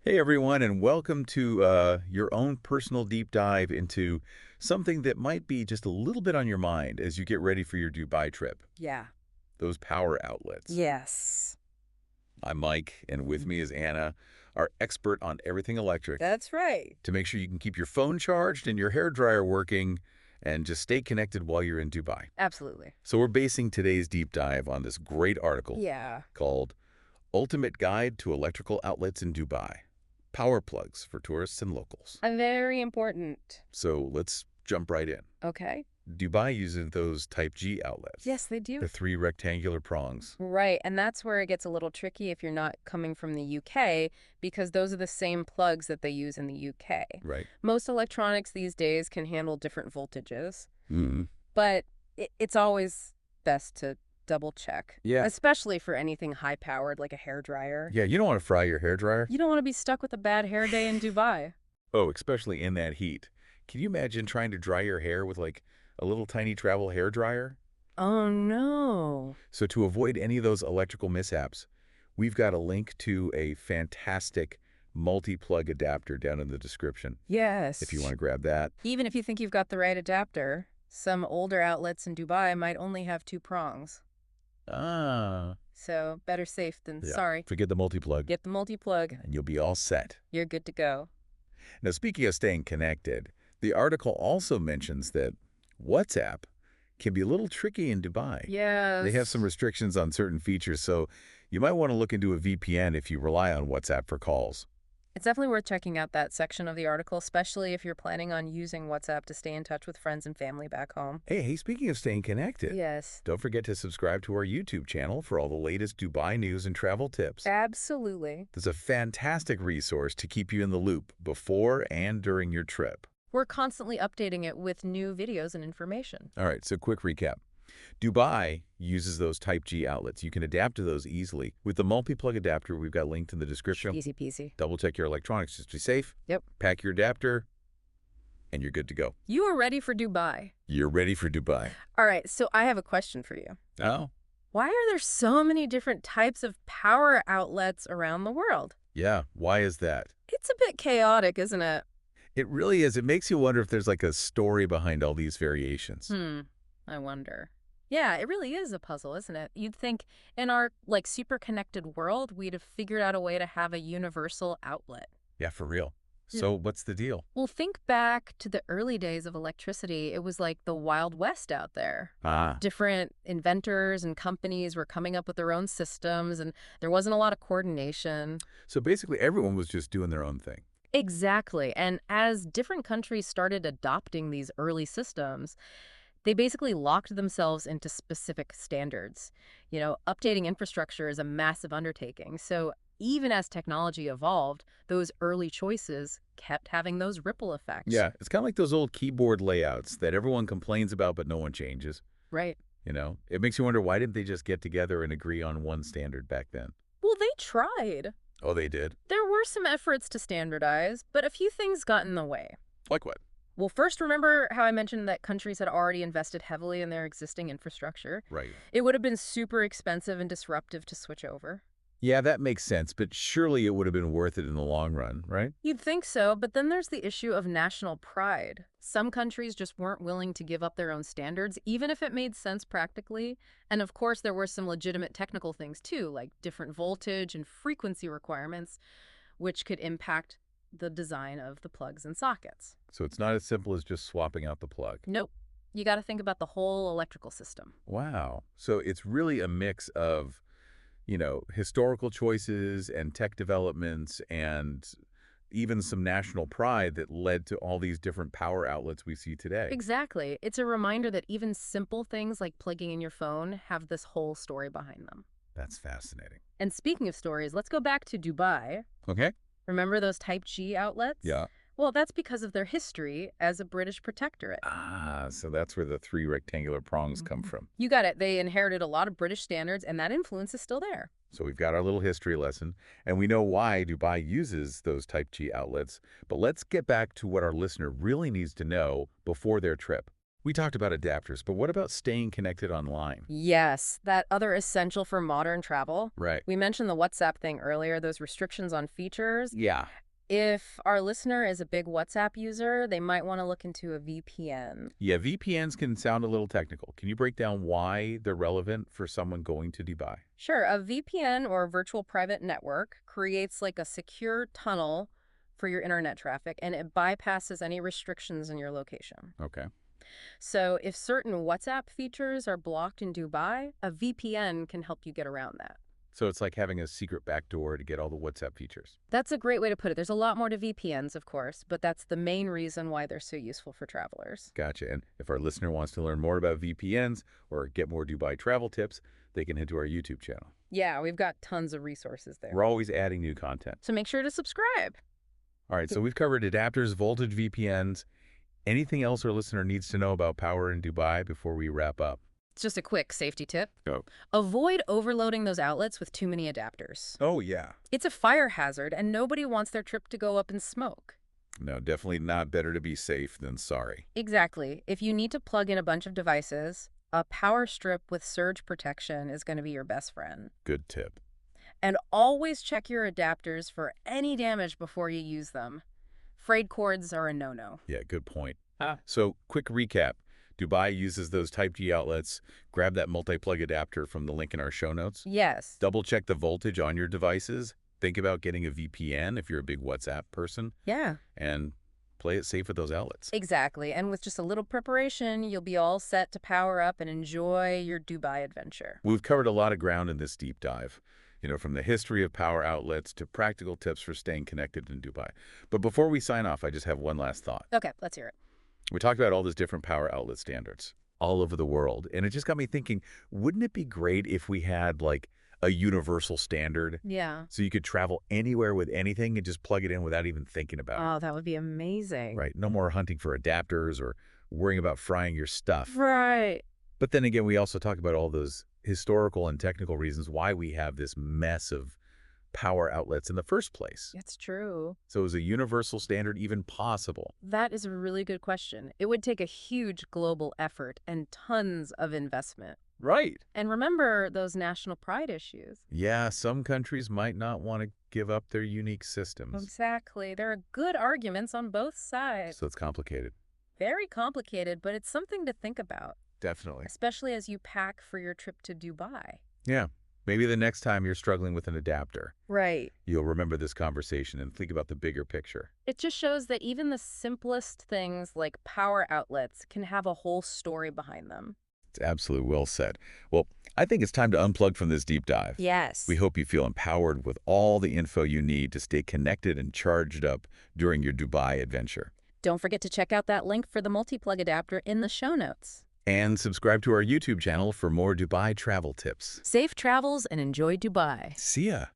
Hey everyone, and welcome to your own personal deep dive into something that might be just a little bit on your mind as you get ready for your Dubai trip. Yeah. Those power outlets. Yes. I'm Mike, and with me is Anna, our expert on everything electric, That's right. to make sure you can keep your phone charged and your hairdryer working and just stay connected while you're in Dubai. Absolutely. So we're basing today's deep dive on this great article Yeah. called Ultimate Guide to Electrical Outlets in Dubai. Power plugs for tourists and locals. Very important. So let's jump right in. Okay. Dubai uses those Type G outlets, Yes, they the do. three rectangular prongs. Right. And that's where it gets a little tricky if you're not coming from the UK, because those are the same plugs that they use in the UK. Right. Most electronics these days can handle different voltages, Mm. but it's always best to double check, Yeah. especially for anything high powered like a hair dryer. Yeah, you don't want to fry your hairdryer. You don't want to be stuck with a bad hair day in Dubai. Oh, especially in that heat. Can you imagine trying to dry your hair with like a little tiny travel hairdryer? Oh, no. So to avoid any of those electrical mishaps, we've got a link to a fantastic multi-plug adapter down in the description Yes. if you want to grab that. Even if you think you've got the right adapter, some older outlets in Dubai might only have two prongs. Ah. So better safe than Yeah. sorry. Forget the multi-plug Get the multi-plug. and you'll be all set. You're good to go. Now, speaking of staying connected, the article also mentions that WhatsApp can be a little tricky in Dubai. Yes. They have some restrictions on certain features, so you might want to look into a VPN if you rely on WhatsApp for calls. It's definitely worth checking out that section of the article, especially if you're planning on using WhatsApp to stay in touch with friends and family back home. Hey, speaking of staying connected, Yes. don't forget to subscribe to our YouTube channel for all the latest Dubai news and travel tips. Absolutely. There's a fantastic resource to keep you in the loop before and during your trip. We're constantly updating it with new videos and information. All right, so quick recap. Dubai uses those Type G outlets. You can adapt to those easily. With the multi-plug adapter we've got linked in the description, Easy peasy. double check your electronics just to be safe. Yep. Pack your adapter, and you're good to go. You are ready for Dubai. You're ready for Dubai. All right, so I have a question for you. Oh? Why are there so many different types of power outlets around the world? Yeah, why is that? It's a bit chaotic, isn't it? It really is. It makes you wonder if there's like a story behind all these variations. I wonder. Yeah, it really is a puzzle, isn't it? You'd think in our super connected world, we'd have figured out a way to have a universal outlet. Yeah, for real. Yeah. So what's the deal? Well, think back to the early days of electricity. It was like the Wild West out there. Ah, Different inventors and companies were coming up with their own systems, and there wasn't a lot of coordination. so basically everyone was just doing their own thing. Exactly. And as different countries started adopting these early systems, they basically locked themselves into specific standards. Updating infrastructure is a massive undertaking. So even as technology evolved, those early choices kept having those ripple effects. Yeah, it's kind of like those old keyboard layouts that everyone complains about but no one changes. Right. It makes you wonder, why didn't they just get together and agree on one standard back then? Well, they tried. Oh, they did? There were some efforts to standardize, but a few things got in the way. Like what? Well, first, remember how I mentioned that countries had already invested heavily in their existing infrastructure? Right. It would have been super expensive and disruptive to switch over. Yeah, that makes sense, but surely it would have been worth it in the long run, right? You'd think so, but then there's the issue of national pride. Some countries just weren't willing to give up their own standards, even if it made sense practically. And of course, there were some legitimate technical things too, like different voltage and frequency requirements, which could impact the design of the plugs and sockets. So it's not as simple as just swapping out the plug. Nope. You got to think about the whole electrical system. Wow. So it's really a mix of, historical choices and tech developments and even some national pride that led to all these different power outlets we see today. Exactly. It's a reminder that even simple things like plugging in your phone have this whole story behind them. That's fascinating. And speaking of stories, let's go back to Dubai. Okay. Remember those Type G outlets? Yeah. Well, that's because of their history as a British protectorate. Ah, so that's where the three rectangular prongs come from. You got it. They inherited a lot of British standards, and that influence is still there. So we've got our little history lesson, and we know why Dubai uses those Type G outlets. But let's get back to what our listener really needs to know before their trip. We talked about adapters, but what about staying connected online? Yes, that other essential for modern travel. Right. We mentioned the WhatsApp thing earlier, those restrictions on features. Yeah. If our listener is a big WhatsApp user, they might want to look into a VPN. Yeah, VPNs can sound a little technical. Can you break down why they're relevant for someone going to Dubai? Sure, a VPN or virtual private network creates like a secure tunnel for your internet traffic and it bypasses any restrictions in your location. Okay. So if certain WhatsApp features are blocked in Dubai, a VPN can help you get around that. So it's like having a secret backdoor to get all the WhatsApp features. That's a great way to put it. There's a lot more to VPNs, of course, but that's the main reason why they're so useful for travelers. Gotcha. And if our listener wants to learn more about VPNs or get more Dubai travel tips, they can head to our YouTube channel. Yeah, we've got tons of resources there. We're always adding new content. So make sure to subscribe. All right, so we've covered adapters, voltage VPNs. Anything else our listener needs to know about power in Dubai before we wrap up? It's just a quick safety tip. Oh. Avoid overloading those outlets with too many adapters. Oh, yeah. It's a fire hazard, and nobody wants their trip to go up in smoke. No, definitely not better to be safe than sorry. Exactly. If you need to plug in a bunch of devices, a power strip with surge protection is going to be your best friend. Good tip. And always check your adapters for any damage before you use them. Frayed cords are a no-no. Yeah, good point. So, quick recap. Dubai uses those Type G outlets. Grab that multi-plug adapter from the link in our show notes. Yes. Double check the voltage on your devices. Think about getting a VPN if you're a big WhatsApp person. Yeah. And play it safe with those outlets. Exactly. And with just a little preparation, you'll be all set to power up and enjoy your Dubai adventure. We've covered a lot of ground in this deep dive. From the history of power outlets to practical tips for staying connected in Dubai. But before we sign off, I just have one last thought. Okay, let's hear it. We talked about all these different power outlet standards all over the world, and it just got me thinking, wouldn't it be great if we had like a universal standard Yeah. so you could travel anywhere with anything and just plug it in without even thinking about Oh, that would be amazing. it? Right. No more hunting for adapters or worrying about frying your stuff. Right. But then again, we also talk about all those historical and technical reasons why we have this mess of power outlets in the first place. It's true. So is a universal standard even possible? That is a really good question. It would take a huge global effort and tons of investment. Right. And remember those national pride issues. Yeah, some countries might not want to give up their unique systems. Exactly. There are good arguments on both sides. So it's complicated. Very complicated, but it's something to think about, Definitely. especially as you pack for your trip to Dubai. Yeah. Maybe the next time you're struggling with an adapter, Right. you'll remember this conversation and think about the bigger picture. It just shows that even the simplest things like power outlets can have a whole story behind them. It's absolutely well said. Well, I think it's time to unplug from this deep dive. Yes. We hope you feel empowered with all the info you need to stay connected and charged up during your Dubai adventure. Don't forget to check out that link for the multi-plug adapter in the show notes. And subscribe to our YouTube channel for more Dubai travel tips. Safe travels and enjoy Dubai. See ya.